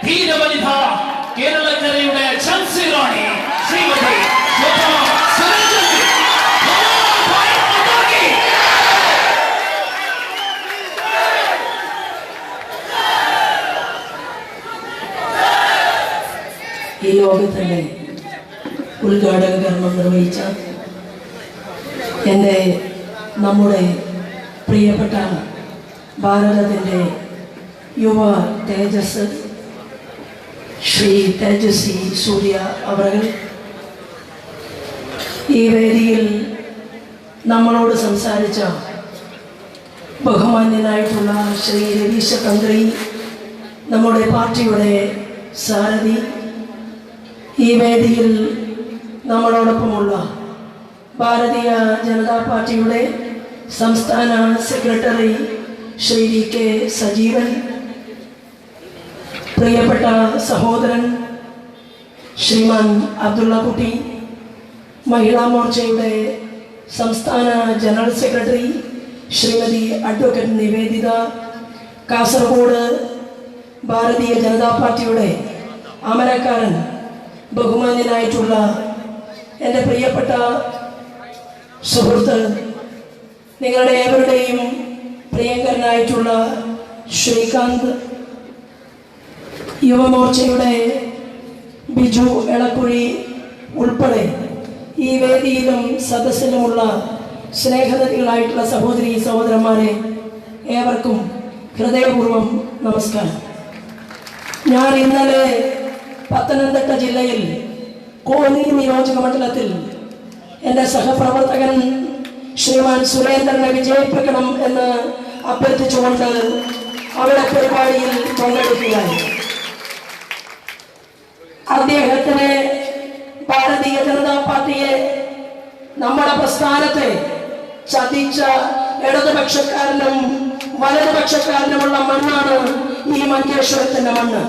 ധീരവനിത കേരളക്കരയുടെ ഝാൻസിറാണി ശ്രീമതി ഈ യോഗത്തിൻ്റെ ഉദ്ഘാടക കർമ്മം നിർവഹിച്ച നമ്മുടെ പ്രിയപ്പെട്ട ഭാരതത്തിൻ്റെ യുവ തേജസ് ശ്രീ തേജസ്വി സൂര്യ അവർ ഈ വേദിയിൽ നമ്മളോട് സംസാരിച്ച ബഹുമാന്യനായിട്ടുള്ള ശ്രീ രവീശ തന്ത്രി, നമ്മുടെ പാർട്ടിയുടെ സാരഥി, ഈ വേദിയിൽ നമ്മളോടൊപ്പമുള്ള ഭാരതീയ ജനതാ പാർട്ടിയുടെ സംസ്ഥാന secretary Shri V K Sajeevan, പ്രിയപ്പെട്ട സഹോദരൻ ശ്രീമാൻ അബ്ദുള്ള കുട്ടി, മഹിളാ മോർച്ചയുടെ സംസ്ഥാന general secretary Shrimati advocate Niveditha, Kasaragod Bharatiya Janata പാർട്ടിയുടെ അമരക്കാരൻ ബഹുമാന്യനായിട്ടുള്ള എൻ്റെ പ്രിയപ്പെട്ട സുഹൃത്ത്, നിങ്ങളുടെ ഏവരുടെയും പ്രിയങ്കരനായിട്ടുള്ള ശ്രീകാന്ത്, യുവമോർച്ചയുടെ ബിജു എളക്കുഴി ഉൾപ്പെടെ ഈ വേദിയിലും സദസ്സിലുമുള്ള സ്നേഹനിധികളായിട്ടുള്ള സഹോദരി സഹോദരന്മാരെ, ഏവർക്കും ഹൃദയപൂർവ്വം നമസ്കാരം. ഞാൻ ഇന്നലെ പത്തനംതിട്ട ജില്ലയിൽ കോന്നി നിയോജക മണ്ഡലത്തിൽ എൻ്റെ സഹപ്രവർത്തകൻ ശ്രീമാൻ സുരേന്ദ്രനെ വിജയിപ്പിക്കണം എന്ന് അഭ്യർത്ഥിച്ചുകൊണ്ട് അവിടെ പരിപാടിയിൽ പങ്കെടുക്കുകയായി. അദ്ദേഹത്തിന് ഭാരതീയ ജനതാ പാർട്ടിയെ, നമ്മുടെ പ്രസ്ഥാനത്തെ ചതിച്ച ഇടതുപക്ഷക്കാരനും വലതുപക്ഷക്കാരനുമുള്ള മണ്ണാണ് ഈ മഞ്ചേശ്വരത്തിന്റെ മണ്ണ്.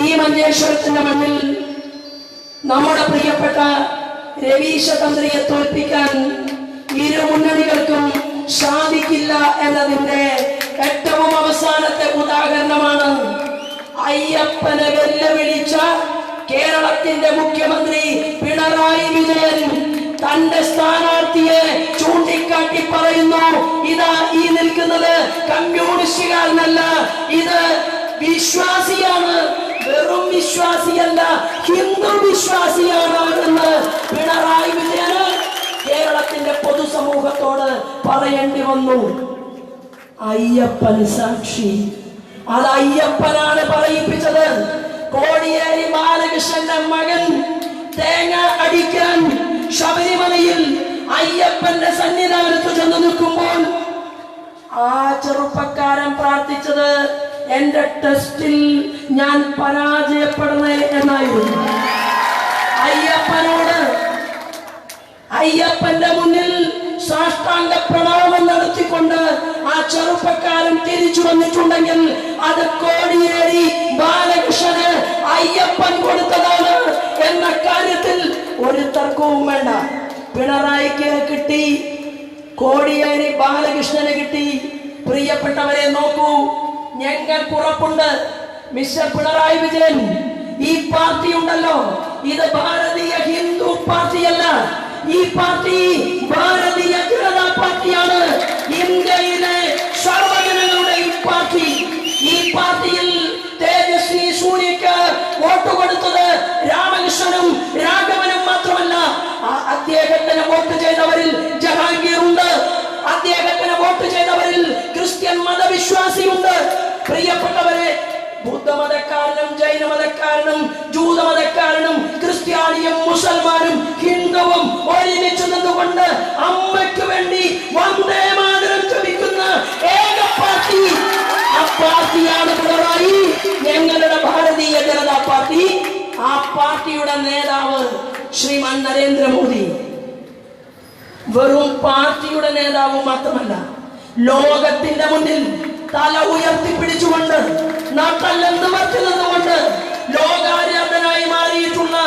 ഈ മഞ്ചേശ്വരത്തിന്റെ മണ്ണിൽ നമ്മുടെ പ്രിയപ്പെട്ട രവീശ തന്ത്രിയെ തോൽപ്പിക്കാൻ ഇരു മുന്നണികൾക്കും സാധിക്കില്ല എന്നതിന്റെ ഏറ്റവും അവസാനത്തെ ഉദാഹരണമാണ് അയ്യപ്പനെ വെല്ലുവിളിച്ച കേരളത്തിന്റെ മുഖ്യമന്ത്രി പിണറായി വിജയൻ തന്റെ സ്ഥാനാർത്ഥിയെ ചൂണ്ടിക്കാട്ടി പറയുന്നു, ഇതാ ഈ നിൽക്കുന്നത് കമ്മ്യൂണിസ്റ്റുകാരനല്ല, ഇത് വിശ്വാസിയാണ്, വെറും വിശ്വാസിയല്ല, ഹിന്ദു വിശ്വാസിയാണ് എന്ന് പിണറായി വിജയന് കേരളത്തിന്റെ പൊതുസമൂഹത്തോട് പറയേണ്ടി വന്നു. അയ്യപ്പൻ സാക്ഷി, അത് അയ്യപ്പനാണ് പറയിപ്പിച്ചത്. കോടിയേരി ബാലകൃഷ്ണന്റെ മകൻ തേങ്ങ അടിക്കാൻ ശബരിമലയിൽ അയ്യപ്പന്റെ സന്നിധാനത്ത് ചെന്ന് നിൽക്കുമ്പോൾ ആ ചെറുപ്പക്കാരൻ പ്രാർത്ഥിച്ചത്, എന്റെ ടെസ്റ്റിൽ ഞാൻ പരാജയപ്പെടണേ എന്നായിരുന്നു. അയ്യപ്പന്റെ മുന്നിൽ സാഷ്ടാംഗ പ്രണാമം നടത്തിക്കൊണ്ട് ആ ചെറുപ്പക്കാരൻ തിരിച്ചു വന്നിട്ടുണ്ടെങ്കിൽ അത് കോടിയേരി ബാലകൃഷ്ണന് അയ്യപ്പൻ കൊടുത്തതാണ് എന്ന കാര്യത്തിൽ ഒരു തർക്കവും വേണ്ട. പിണറായിക്ക് കിട്ടി, കോടിയേരി ബാലകൃഷ്ണന് കിട്ടി. പ്രിയപ്പെട്ടവരെ നോക്കൂ, ഞങ്ങൾക്ക് ഉറപ്പുണ്ട്, മിസ്റ്റർ പിണറായി വിജയൻ, ഈ പാർട്ടി ഉണ്ടല്ലോ, ഇത് ഭാരതീയ ഹിന്ദു പാർട്ടിയല്ല, ഈ പാർട്ടി ഭാരതീയ ജനതാ പാർട്ടിയാണ്, ഇന്ത്യയിലെ സർവജനങ്ങളുടെയും പാർട്ടി. ഈ പാർട്ടിയിൽ തേജസ്വി സൂര്യക്ക് വോട്ട് കൊടുത്തത് രാമകൃഷ്ണനും രാഘവനും മാത്രമല്ല, അദ്ദേഹത്തിന് വോട്ട് ചെയ്തവരിൽ ജഹാംഗീർ ഉണ്ട്, അദ്ദേഹത്തിന് വോട്ട് ചെയ്തവരിൽ ക്രിസ്ത്യൻ മതവിശ്വാസിയുണ്ട്. പ്രിയപ്പെട്ടവരെ, ബുദ്ധമതക്കാരനും ജൈനമതക്കാരനും ജൂതമതക്കാരനും ക്രിസ്ത്യാനിയും മുസൽമാനും ഹിന്ദുവും ഒരുമിച്ച് നിന്നുകൊണ്ട് അമ്മയ്ക്ക് വേണ്ടി വന്ദേ മാതരം ജപിക്കുന്ന ഏക പാർട്ടി, ആ പാർട്ടിയാണ് പിണറായി, ഞങ്ങളുടെ ഭാരതീയ ജനതാ പാർട്ടി. ആ പാർട്ടിയുടെ നേതാവ് ശ്രീമാൻ നരേന്ദ്രമോദി വെറും പാർട്ടിയുടെ നേതാവ് മാത്രമല്ല, ലോകത്തിന്റെ മുന്നിൽ തല ഉയർത്തിപ്പിടിച്ചുകൊണ്ട് നാട്ടല്ലെന്ന് മറ്റു നിന്നുകൊണ്ട് ലോകാരാധനായി മാറിയിട്ടുള്ള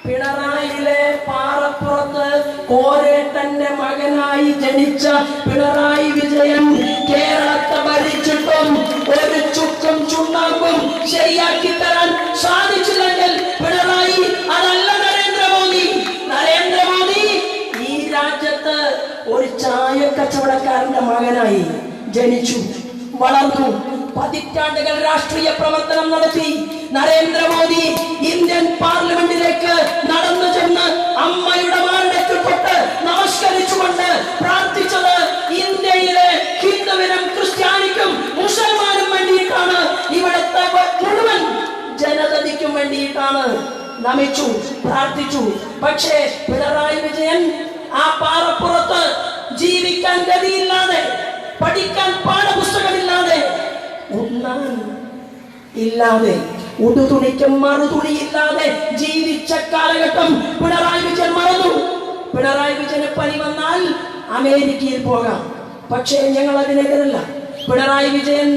പിണറായിയിലെ പാറപ്പുറത്ത് കോരേട്ടന്റെ മകനായി ജനിച്ച പിണറായി വിജയൻ കേരളത്തെ ഭരിച്ചിട്ടും ഒരു ചുക്കും ചുണ്ണാമ്പും ശരിയാക്കി കച്ചവടക്കാരന്റെ മകനായി ജനിച്ചു, വളർന്നു. പതിറ്റാണ്ടുകൾ രാഷ്ട്രീയ പ്രവർത്തനം നടത്തി. നരേന്ദ്രമോദി ഇന്ത്യൻ പാർലമെന്റിലേക്ക് നടന്നു ചെന്ന് അമ്മയുടെ മാറിടത്തിൽ തൊട്ട് നമസ്കരിച്ചുകൊണ്ട് പ്രാർത്ഥിച്ചത് ഇന്ത്യയിലെ ഹിന്ദുവിനും ക്രിസ്ത്യാനിക്കും മുസൽമാനും വേണ്ടിയിട്ടാണ്, ഇവിടുത്തെ മുഴുവൻ ജനതയ്ക്കും വേണ്ടിയിട്ടാണ് നമിച്ചു, പ്രാർത്ഥിച്ചു. പക്ഷേ പിണറായി വിജയൻ ആ പാറപ്പുറത്ത് ജീവിക്കാൻ ഗതിയില്ലാതെ, പഠിക്കാൻ പാഠപുസ്തകമില്ലാതെ, ഉണ്ണാൻ ഇല്ലാതെ, ഉടുതുണിക്കും മറുതുണിയില്ലാതെ ജീവിച്ച കാലഘട്ടം പിണറായി വിജയൻ മറന്നു. പിണറായി വിജയന് പനി വന്നാൽ അമേരിക്കയിൽ പോകാം, പക്ഷേ ഞങ്ങൾ അതിനെതിരല്ല. പിണറായി വിജയൻ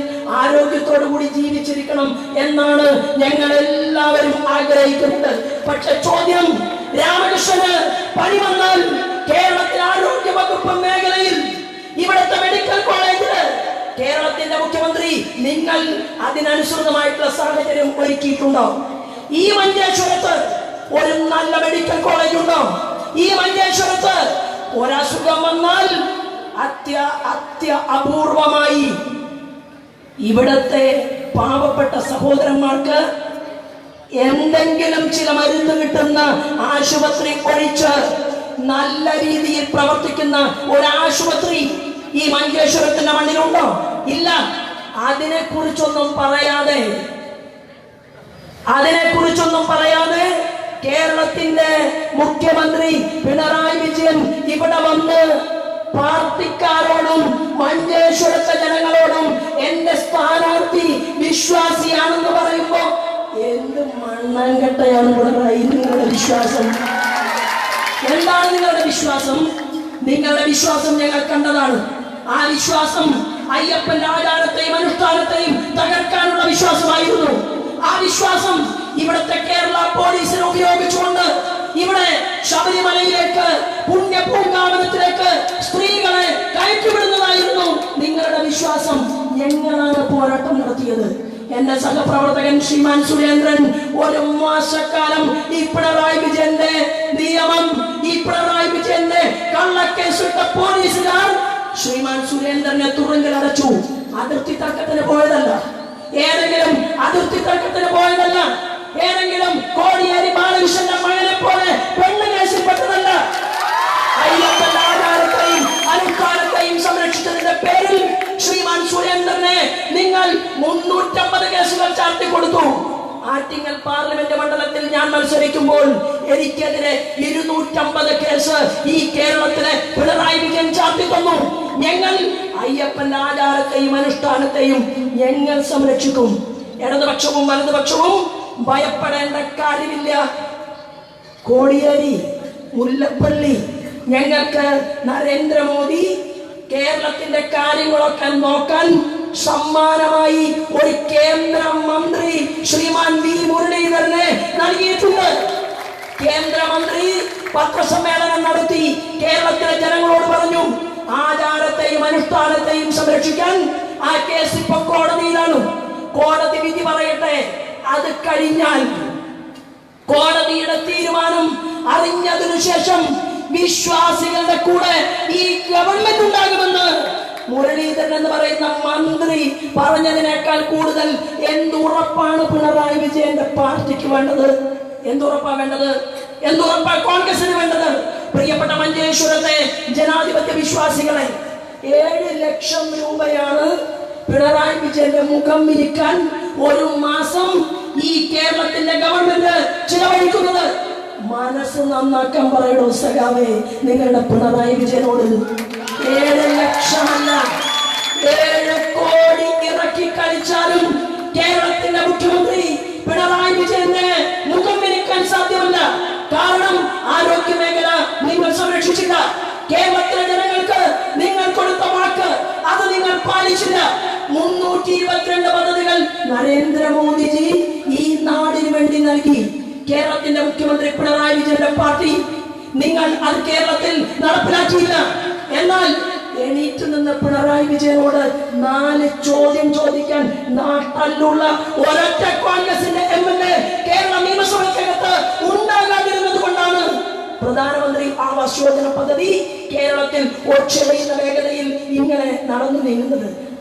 ആരോഗ്യത്തോടു കൂടി ജീവിച്ചിരിക്കണം എന്നാണ് ഞങ്ങൾ എല്ലാവരും ആഗ്രഹിക്കുന്നത്. പക്ഷെ ചോദ്യം, രാമകൃഷ്ണന് പനി വന്നാൽ കേരളത്തിലെ ആരോഗ്യ വകുപ്പ് മേഖലയിൽ, ഇവിടുത്തെ മെഡിക്കൽ കോളേജില് കേരളത്തിന്റെ മുഖ്യമന്ത്രി നിങ്ങൾ അതിനനുസൃതമായിട്ടുള്ള സാഹചര്യം ഒരുക്കിയിട്ടുണ്ടോ? ഈ മഞ്ചേശ്വരത്ത് ഒരു നല്ല മെഡിക്കൽ കോളേജ് ഉണ്ടോ? ഈ മഞ്ചേശ്വരത്ത് ഒരസുഖം വന്നാൽ അപൂർവമായി ഇവിടത്തെ പാവപ്പെട്ട സഹോദരന്മാർക്ക് എന്തെങ്കിലും ചില മരുന്ന് കിട്ടുന്ന ആശുപത്രി ഒഴിച്ച് നല്ല രീതിയിൽ പ്രവർത്തിക്കുന്ന ഒരു ആശുപത്രി ഈ മഞ്ചേശ്വരത്തിന്റെ മണ്ണിലുണ്ടോ? ഇല്ല. അതിനെക്കുറിച്ചൊന്നും പറയാതെ കേരളത്തിന്റെ മുഖ്യമന്ത്രി പിണറായി വിജയൻ ഇവിടെ വന്ന് പാർട്ടിക്കാരോടും മഞ്ചേശ്വരത്തെ ജനങ്ങളോടും എന്റെ സ്ഥാനാർത്ഥി വിശ്വാസിയാണെന്ന് പറയുമ്പോ എന്ത് മണ്ണാങ്കട്ടയാണ് പിണറായി നിങ്ങളുടെ വിശ്വാസം? എന്താണ് നിങ്ങളുടെ വിശ്വാസം? നിങ്ങളുടെ വിശ്വാസം ഞങ്ങൾ കണ്ടതാണ്. ആ വിശ്വാസം അയ്യപ്പന്റെ ആചാരത്തെയും അനുഷ്ഠാനത്തെയും തകർക്കാനുള്ള വിശ്വാസമായിരുന്നു. ആ വിശ്വാസം ഇവിടുത്തെ കേരള പോലീസിനെ ഉപയോഗിച്ചുകൊണ്ട് ഇവിടെ ശബരിമലയിലേക്ക്, പുണ്യപൂങ്കാവനത്തിലേക്ക് സ്ത്രീകളെ കയറ്റിവിടുന്നതായിരുന്നു നിങ്ങളുടെ വിശ്വാസം. ഞങ്ങളാണ് പോരാട്ടം നടത്തിയത്. എന്റെ സഹപ്രവർത്തകൻ ശ്രീമാൻ സുരേന്ദ്രൻ ഒരു മാസക്കാലം ഈ പിണറായി വിജയന്റെ നിയമം, ഈ പിണറായി വിജയന്റെ കള്ളക്കേസിട്ട പോലീസുകാർ ശ്രീമാൻ സുരേന്ദ്രനെ തുറങ്കിലടച്ചു. അതിർത്തി തർക്കത്തിന് പോയതല്ല, ഏതെങ്കിലും കോടിയേരി ബാലകൃഷ്ണന്റെ മകനെ പോലെ പെണ്ണ് കേസിൽപ്പെട്ടതല്ല. അയ്യപ്പന്റെ ആചാരത്തെയും അനുഷ്ഠാനത്തെയും സംരക്ഷിച്ചതിന്റെ പേരിൽ ശ്രീമാൻ സുരേന്ദ്രനെ നിങ്ങൾ 350 കേസുകൾ ചാർത്തി കൊടുത്തു. ആറ്റിങ്ങൽ പാർലമെന്റ് മണ്ഡലത്തിൽ ഞാൻ മത്സരിക്കുമ്പോൾ എനിക്കെതിരെ 250 കേസ് ഈ കേരളത്തിലെ പിണറായി വിജയൻ ചാർത്തി തന്നു. ഞങ്ങൾ അയ്യപ്പന്റെ ആചാരത്തെയും അനുഷ്ഠാനത്തെയും ഞങ്ങൾ സംരക്ഷിക്കും. ഇടതുപക്ഷവും വലതുപക്ഷവും ഭയപ്പെടേണ്ട കാര്യമില്ല. കോടിയേരി, മുല്ലപ്പള്ളി, ഞങ്ങൾക്ക് നരേന്ദ്രമോദി കേരളത്തിന്റെ കാര്യങ്ങളൊക്കെ നോക്കാൻ സമ്മാനമായി ഒരു കേന്ദ്ര മന്ത്രി ശ്രീമാൻ വി മുരളീധരനെ നൽകിയിട്ടുണ്ട്. കേന്ദ്രമന്ത്രി പത്രസമ്മേളനം നടത്തി കേരളത്തിലെ ജനങ്ങളോട് പറഞ്ഞു, ആചാരത്തെയും അനുഷ്ഠാനത്തെയും സംരക്ഷിക്കാൻ ആ കേസ് ഇപ്പൊ കോടതിയിലാണ്. കോടതി വിധി പറയട്ടെ. അത് കഴിഞ്ഞാൽ കോടതിയുടെ തീരുമാനം അറിഞ്ഞതിനു ശേഷം വിശ്വാസികളുടെ കൂടെ ഈ ഗവൺമെന്റ് ഉണ്ടാകുമെന്ന് മുരളീധരൻ എന്ന് പറയുന്ന മന്ത്രി പറഞ്ഞതിനേക്കാൾ കൂടുതൽ എന്തുറപ്പാണ് പിണറായി വിജയന്റെ പാർട്ടിക്ക് വേണ്ടത്? എന്തുറപ്പാ കോൺഗ്രസിന് വേണ്ടത്? പ്രിയപ്പെട്ട മഞ്ചേശ്വരത്തെ ജനാധിപത്യ വിശ്വാസികളെ, 7 ലക്ഷം രൂപയാണ് പിണറായി വിജയന്റെ മുഖം വിരിക്കാൻ ഒരു മാസം ഈ കേരളത്തിന്റെ ഗവൺമെന്റ് ചിലവഴിക്കുന്നത്. മനസ്സ് നന്നാക്കാൻ പറയണോ സഖാവേ നിങ്ങളുടെ പിണറായി വിജയനോട്? 7 ലക്ഷമല്ല, 7 കോടി ഇറക്കി കളിച്ചാലും കേരളത്തിന്റെ മുഖ്യമന്ത്രി പിണറായി വിജയന്റെ മുഖം വിരിക്കാൻ സാധ്യമല്ല. കാരണം ആരോഗ്യ മേഖല നിങ്ങൾ സംരക്ഷിച്ചില്ല. കേരളത്തിലെ ജനങ്ങൾക്ക് നിങ്ങൾ കൊടുത്ത വാക്ക് അത് നിങ്ങൾ പാലിച്ചില്ല. 322 പദ്ധതികൾ നരേന്ദ്രമോദിജി ഈ നാടിന് വേണ്ടി നൽകി. കേരളത്തിന്റെ മുഖ്യമന്ത്രി പിണറായി വിജയന്റെ പാർട്ടി നിങ്ങൾ അത് കേരളത്തിൽ നടപ്പിലാക്കിയില്ല. എന്നാൽ എണീറ്റ് നിന്ന് പിണറായി വിജയനോട് 4 ചോദ്യം ചോദിക്കാൻ നാട്ടിലുള്ള ഒരൊറ്റ കോൺഗ്രസിന്റെ MLA കേരള നിയമസഭയ്ക്കകത്ത് ഉണ്ടാകാതിരുന്നത് കൊണ്ടാണ് പ്രധാനമന്ത്രി ആവാസ് യോജന പദ്ധതി കേരളത്തിൽ ഒച്ചവെയുന്ന വേഗതയിൽ ഇങ്ങനെ നടന്നു നീങ്ങുന്നത്.